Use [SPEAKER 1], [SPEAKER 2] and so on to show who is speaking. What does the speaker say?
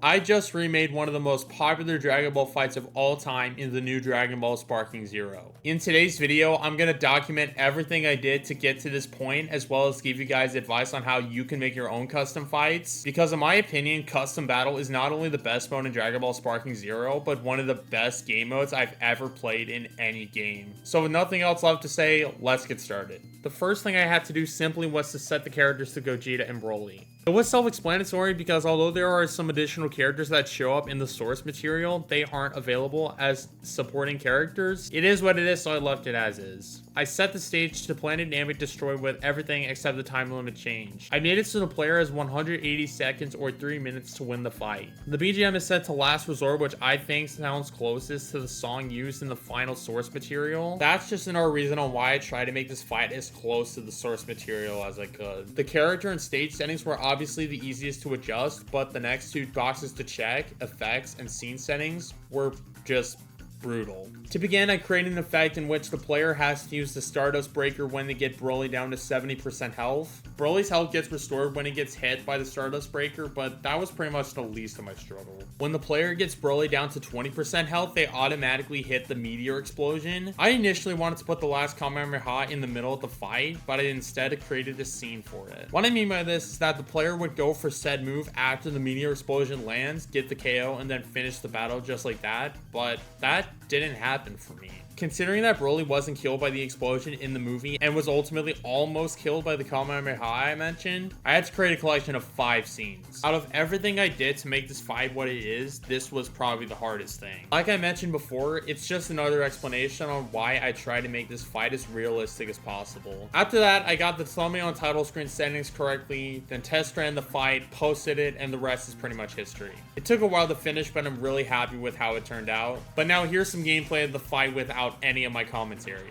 [SPEAKER 1] I just remade one of the most popular Dragon Ball fights of all time in the new Dragon Ball Sparking Zero. In today's video, I'm going to document everything I did to get to this point, as well as give you guys advice on how you can make your own custom fights, because in my opinion, custom battle is not only the best mode in Dragon Ball Sparking Zero, but one of the best game modes I've ever played in any game. So with nothing else left to say, let's get started. The first thing I had to do simply was to set the characters to Gogeta and Broly. It was self-explanatory because although there are some additional characters that show up in the source material, they aren't available as supporting characters. It is what it is, so I left it as is. I set the stage to Planet Namek destroyed with everything except the time limit change. I made it so the player has 180 seconds or 3 minutes to win the fight. The BGM is set to Last Resort, which I think sounds closest to the song used in the final source material. That's just another reason on why I try to make this fight as close to the source material as I could. The character and stage settings were obviously the easiest to adjust, but the next two boxes to check, effects and scene settings, were just brutal. To begin, I created an effect in which the player has to use the Stardust Breaker when they get Broly down to 70% health. Broly's health gets restored when he gets hit by the Stardust Breaker, but that was pretty much the least of my struggle. When the player gets Broly down to 20% health, they automatically hit the Meteor Explosion. I initially wanted to put the last Kamehameha in the middle of the fight, but I instead created a scene for it. What I mean by this is that the player would go for said move after the Meteor Explosion lands, get the KO, and then finish the battle just like that, but that didn't happen for me. Considering that Broly wasn't killed by the explosion in the movie and was ultimately almost killed by the Kamehameha I mentioned, I had to create a collection of 5 scenes. Out of everything I did to make this fight what it is, this was probably the hardest thing. Like I mentioned before, it's just another explanation on why I try to make this fight as realistic as possible. After that, I got the thumbnail and title screen settings correctly, then test ran the fight, posted it, and the rest is pretty much history. It took a while to finish, but I'm really happy with how it turned out. But now here's some gameplay of the fight without any of my commentary.